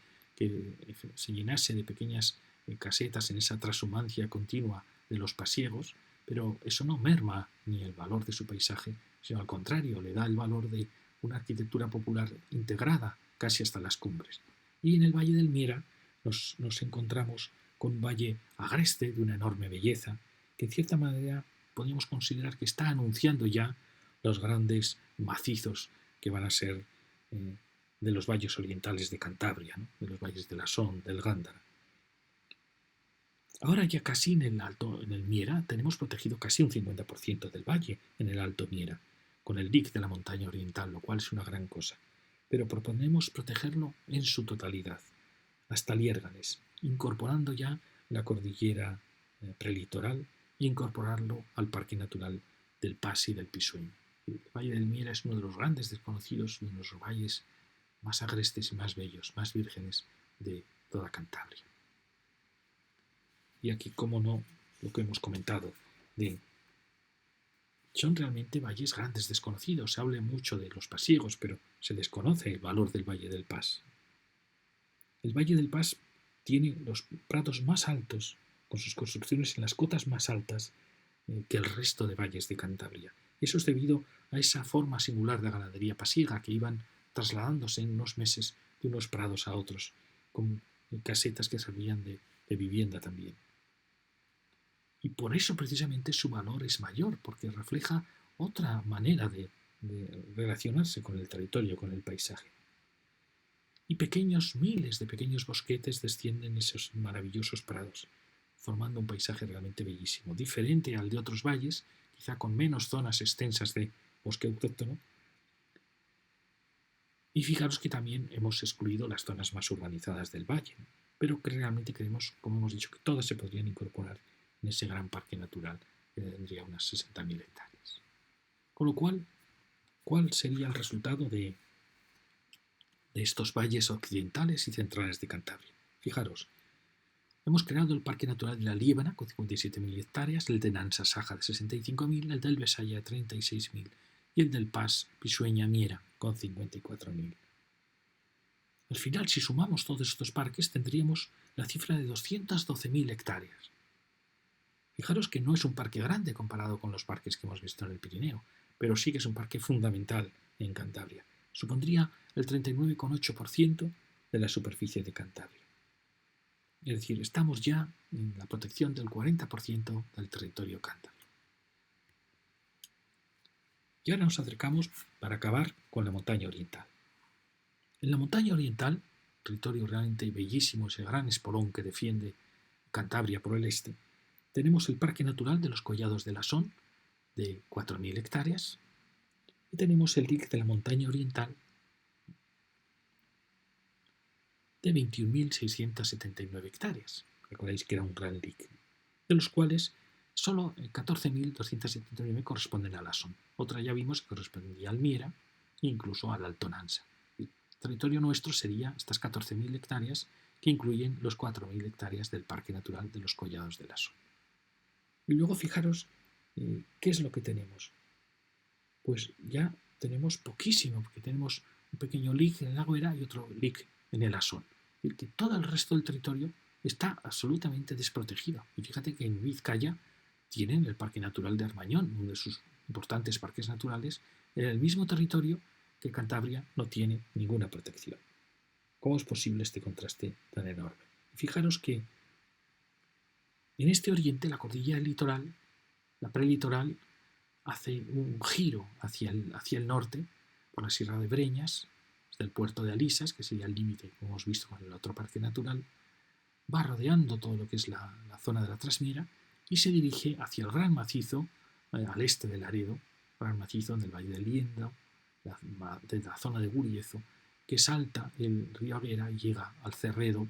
se llenase de pequeñas casetas en esa transhumancia continua de los pasiegos, pero eso no merma ni el valor de su paisaje, sino al contrario, le da el valor de una arquitectura popular integrada casi hasta las cumbres. Y en el Valle del Miera nos encontramos con un valle agreste de una enorme belleza, que en cierta manera podríamos considerar que está anunciando ya los grandes macizos que van a ser de los valles orientales de Cantabria, ¿no? De los valles de la Son, del Gándara. Ahora ya casi en el Miera, tenemos protegido casi un 50% del valle en el Alto Miera, con el dique de la montaña oriental, lo cual es una gran cosa. Pero proponemos protegerlo en su totalidad, hasta Liérganes, incorporando ya la cordillera prelitoral e incorporarlo al Parque Natural del Pas y del Pisueño. El Valle del Miera es uno de los grandes desconocidos, uno de los valles más agrestes y más bellos, más vírgenes de toda Cantabria. Y aquí, como no, lo que hemos comentado, son realmente valles grandes desconocidos. Se habla mucho de los pasiegos, pero se desconoce el valor del Valle del Pas. El Valle del Pas tiene los prados más altos, con sus construcciones en las cotas más altas que el resto de valles de Cantabria. Eso es debido a esa forma singular de ganadería pasiega que iban trasladándose en unos meses de unos prados a otros, con casetas que servían de vivienda también. Y por eso precisamente su valor es mayor, porque refleja otra manera de relacionarse con el territorio, con el paisaje. Y miles de pequeños bosquetes descienden esos maravillosos prados, formando un paisaje realmente bellísimo, diferente al de otros valles, quizá con menos zonas extensas de bosque autóctono. Y fijaros que también hemos excluido las zonas más urbanizadas del valle, pero que realmente creemos, como hemos dicho, que todas se podrían incorporar en ese gran parque natural que tendría unas 60.000 hectáreas. Con lo cual, ¿cuál sería el resultado de estos valles occidentales y centrales de Cantabria? Fijaros, hemos creado el Parque Natural de la Liébana con 57.000 hectáreas, el de Nansa-Saja de 65.000, el del Besaya de 36.000 y el del Pas Pisueña-Miera con 54.000. Al final, si sumamos todos estos parques, tendríamos la cifra de 212.000 hectáreas. Fijaros que no es un parque grande comparado con los parques que hemos visto en el Pirineo, pero sí que es un parque fundamental en Cantabria. Supondría el 39,8% de la superficie de Cantabria. Es decir, estamos ya en la protección del 40% del territorio cántabro. Y ahora nos acercamos para acabar con la montaña oriental. En la montaña oriental, territorio realmente bellísimo, ese gran espolón que defiende Cantabria por el este, tenemos el Parque Natural de los Collados de la Son, de 4.000 hectáreas, y tenemos el dique de la montaña oriental, de 21.679 hectáreas. Recordáis que era un gran dique, de los cuales solo 14.279 corresponden a la Son. Otra ya vimos que correspondía al Miera e incluso al Alto Nansa. El territorio nuestro sería estas 14.000 hectáreas que incluyen los 4.000 hectáreas del Parque Natural de los Collados de la Son. Y luego fijaros qué es lo que tenemos. Pues ya tenemos poquísimo, porque tenemos un pequeño lic en la Agüera y otro lic en el Asón. Es decir, que todo el resto del territorio está absolutamente desprotegido. Y fíjate que en Vizcaya tienen el Parque Natural de Armañón, uno de sus importantes parques naturales, en el mismo territorio que Cantabria no tiene ninguna protección. ¿Cómo es posible este contraste tan enorme? Fijaros que en este oriente la cordillera litoral, la prelitoral, hace un giro hacia el norte por la Sierra de Breñas, desde el puerto de Alisas, que sería el límite, como hemos visto con el otro parque natural, va rodeando todo lo que es la zona de la Trasmiera y se dirige hacia el Gran Macizo, al este de Laredo, Gran Macizo en el Valle del Liendo, desde la zona de Guriezo, que salta el río Aguera y llega al Cerredo,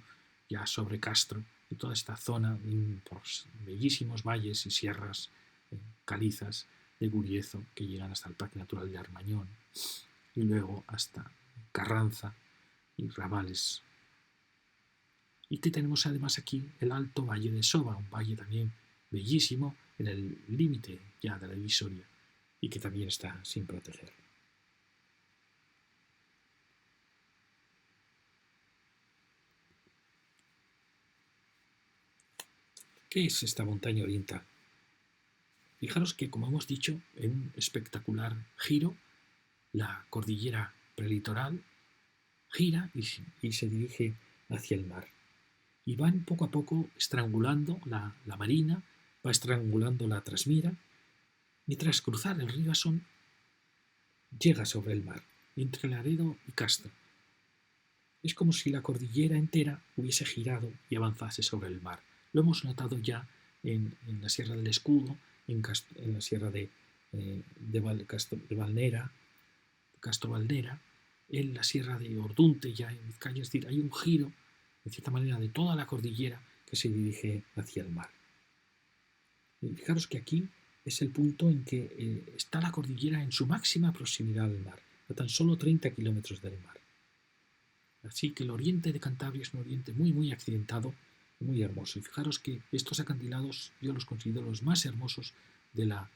ya sobre Castro, y toda esta zona por bellísimos valles y sierras calizas de Guriezo que llegan hasta el Parque Natural de Armañón y luego hasta Carranza y Rabales. Y que tenemos además aquí el Alto Valle de Soba, un valle también bellísimo en el límite ya de la divisoria y que también está sin proteger. ¿Qué es esta montaña oriental? Fijaros que, como hemos dicho, en un espectacular giro, la cordillera prelitoral gira y se dirige hacia el mar. Y van poco a poco estrangulando la marina, va estrangulando la Trasmiera y tras cruzar el río Asón llega sobre el mar, entre Laredo y Castro. Es como si la cordillera entera hubiese girado y avanzase sobre el mar. Lo hemos notado ya en la Sierra del Escudo, en la Sierra de Valnera, Castro Valdera, en la Sierra de Ordunte, ya en Vizcaya. Es decir, hay un giro, de cierta manera, de toda la cordillera que se dirige hacia el mar. Y fijaros que aquí es el punto en que está la cordillera en su máxima proximidad al mar, a tan solo 30 kilómetros del mar. Así que el oriente de Cantabria es un oriente muy, muy accidentado y muy hermoso. Y fijaros que estos acantilados yo los considero los más hermosos de la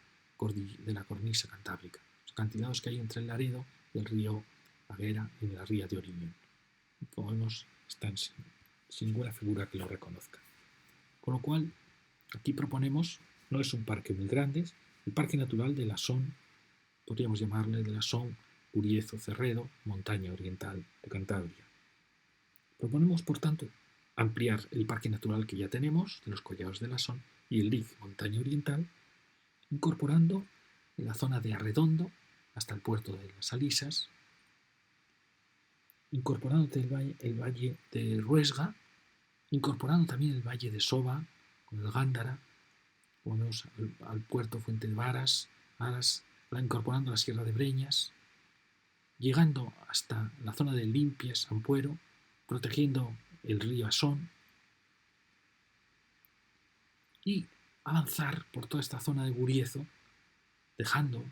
cornisa cantábrica. Los acantilados que hay entre el Laredo y el río Aguera y la ría de Oriñón. Y como vemos, están sin ninguna figura que lo reconozca. Con lo cual, aquí proponemos, no es un parque muy grande, el Parque Natural de la Son, podríamos llamarle de la Son, Uriezo-Cerredo, montaña oriental de Cantabria. Proponemos, por tanto, ampliar el parque natural que ya tenemos, de los Collados de la Son, y el LIC, montaña oriental, incorporando la zona de Arredondo hasta el puerto de las Alisas, incorporando el valle de Ruesga, incorporando también el valle de Soba, con el Gándara, ponemos al puerto Fuente de Varas, incorporando la Sierra de Breñas, llegando hasta la zona de Limpias, Ampuero, protegiendo el río Asón, y avanzar por toda esta zona de Guriezo, dejando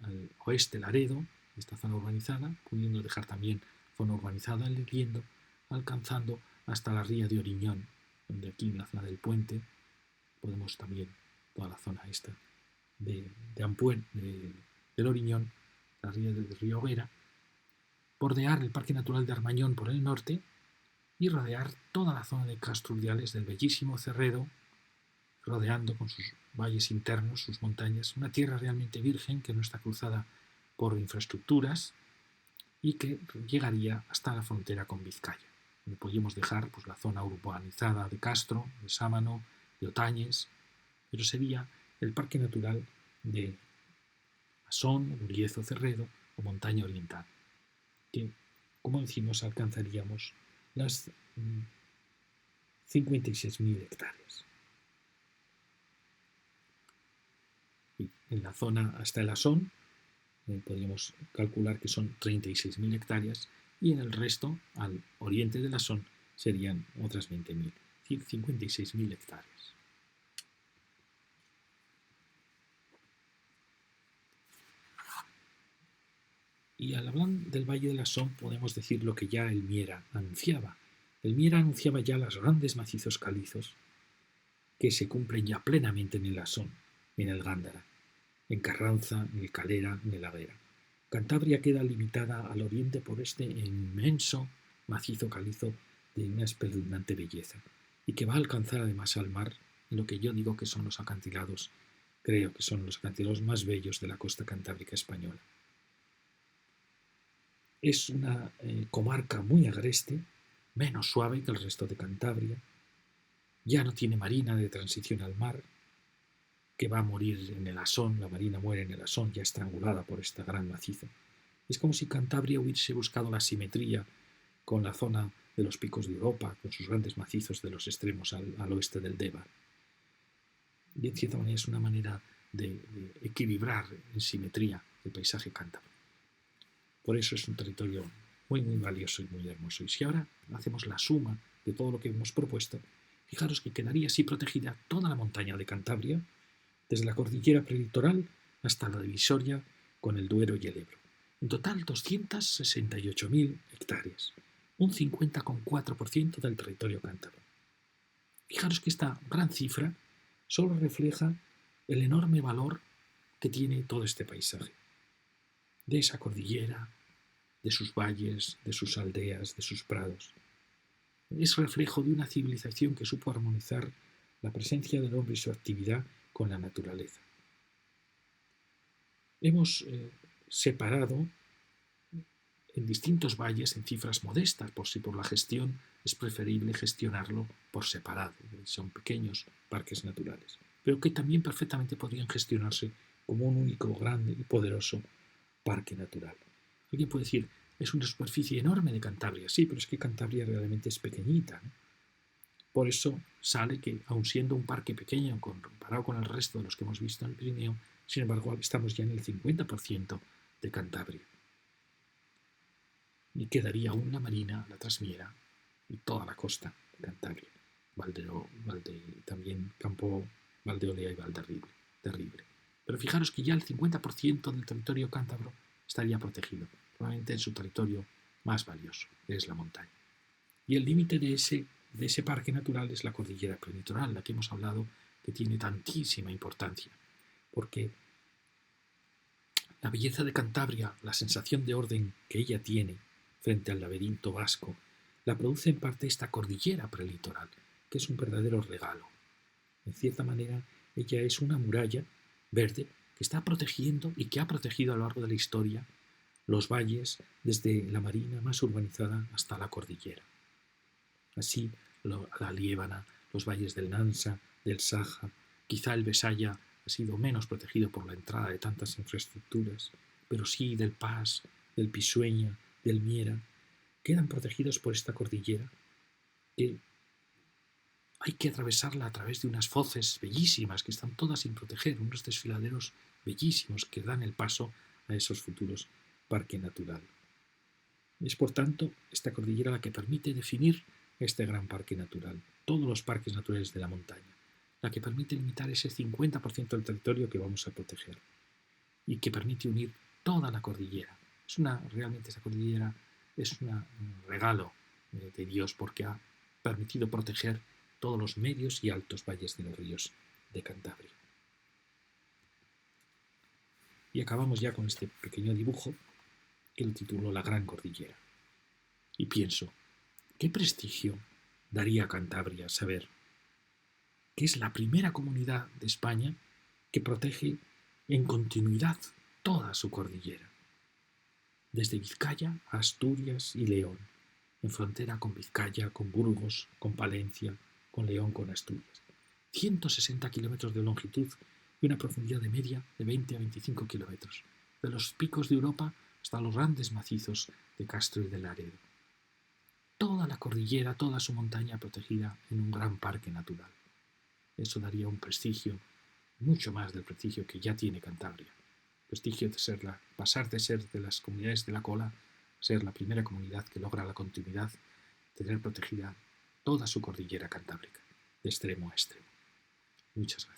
al oeste Laredo, esta zona urbanizada, pudiendo dejar también zona urbanizada el Liendo, alcanzando hasta la ría de Oriñón, donde aquí en la zona del puente podemos también toda la zona esta de Ampuero, del Oriñón, la ría del río Vera, bordear el Parque Natural de Armañón por el norte y rodear toda la zona de Castro Urdiales del bellísimo Cerredo, rodeando con sus valles internos, sus montañas, una tierra realmente virgen que no está cruzada por infraestructuras y que llegaría hasta la frontera con Vizcaya, donde podríamos dejar pues, la zona urbanizada de Castro, de Sámano, de Otañes, pero sería el Parque Natural de Asón, Uriezo, Cerredo o Montaña Oriental, que, como decimos, alcanzaríamos las 56.000 hectáreas. Y en la zona hasta el Asón podríamos calcular que son 36.000 hectáreas y en el resto, al oriente del Asón, serían otras 20.000, es decir, 56.000 hectáreas. Y al hablar del Valle del Asón podemos decir lo que ya el Miera anunciaba. El Miera anunciaba ya los grandes macizos calizos que se cumplen ya plenamente en el Asón, en el Gándara, en Carranza, en el Calera, en el Aguera. Cantabria queda limitada al oriente por este inmenso macizo calizo de una espeluznante belleza y que va a alcanzar además al mar en lo que yo digo que son los acantilados, creo que son los acantilados más bellos de la costa cantábrica española. Es una comarca muy agreste, menos suave que el resto de Cantabria, ya no tiene marina de transición al mar, que va a morir en el Asón, la marina muere en el Asón ya estrangulada por este gran macizo. Es como si Cantabria hubiese buscado la simetría con la zona de los picos de Europa, con sus grandes macizos de los extremos al oeste del Deva. Y en cierta manera es una manera de equilibrar en simetría el paisaje cántabro. Por eso es un territorio muy, muy valioso y muy hermoso. Y si ahora hacemos la suma de todo lo que hemos propuesto, fijaros que quedaría así protegida toda la montaña de Cantabria, desde la cordillera prelitoral hasta la divisoria con el Duero y el Ebro. En total, 268.000 hectáreas, un 50,4% del territorio cántabro. Fijaros que esta gran cifra solo refleja el enorme valor que tiene todo este paisaje, de esa cordillera, de sus valles, de sus aldeas, de sus prados. Es reflejo de una civilización que supo armonizar la presencia del hombre y su actividad con la naturaleza. Hemos separado en distintos valles en cifras modestas, por si por la gestión es preferible gestionarlo por separado. Son pequeños parques naturales, pero que también perfectamente podrían gestionarse como un único grande y poderoso parque natural. Alguien puede decir, es una superficie enorme de Cantabria. Sí, pero es que Cantabria realmente es pequeñita, ¿no? Por eso sale que, aun siendo un parque pequeño comparado con el resto de los que hemos visto en el Pirineo, sin embargo estamos ya en el 50% de Cantabria. Y quedaría aún la Marina, la Trasmiera y toda la costa de Cantabria. También Campo Valdeolea y Valderrible. Pero fijaros que ya el 50% del territorio cántabro estaría protegido, probablemente en su territorio más valioso, que es la montaña. Y el límite de ese parque natural es la cordillera prelitoral, la que hemos hablado, que tiene tantísima importancia, porque la belleza de Cantabria, la sensación de orden que ella tiene frente al laberinto vasco, la produce en parte esta cordillera prelitoral, que es un verdadero regalo. En cierta manera, ella es una muralla verde que está protegiendo y que ha protegido a lo largo de la historia los valles desde la marina más urbanizada hasta la cordillera. Así, la Liébana, los valles del Nansa, del Saja, quizá el Besaya ha sido menos protegido por la entrada de tantas infraestructuras, pero sí del Pas, del Pisueña, del Miera, quedan protegidos por esta cordillera que hay que atravesarla a través de unas foces bellísimas que están todas sin proteger, unos desfiladeros bellísimos que dan el paso a esos futuros parques naturales. Es, por tanto, esta cordillera la que permite definir este gran parque natural, todos los parques naturales de la montaña, la que permite limitar ese 50% del territorio que vamos a proteger y que permite unir toda la cordillera. Realmente esa cordillera es un regalo de Dios porque ha permitido proteger todos los medios y altos valles de los ríos de Cantabria. Y acabamos ya con este pequeño dibujo que lo titulo La Gran Cordillera. Y pienso, ¿qué prestigio daría a Cantabria saber que es la primera comunidad de España que protege en continuidad toda su cordillera, desde Vizcaya a Asturias y León, en frontera con Vizcaya, con Burgos, con Palencia, con León, con Asturias? 160 kilómetros de longitud y una profundidad de media de 20 a 25 kilómetros, de los picos de Europa hasta los grandes macizos de Castro y de Laredo. Toda la cordillera, toda su montaña protegida en un gran parque natural. Eso daría un prestigio, mucho más del prestigio que ya tiene Cantabria. Prestigio de pasar de ser de las comunidades de la cola, ser la primera comunidad que logra la continuidad, tener protegida toda su cordillera cantábrica, de extremo a extremo. Muchas gracias.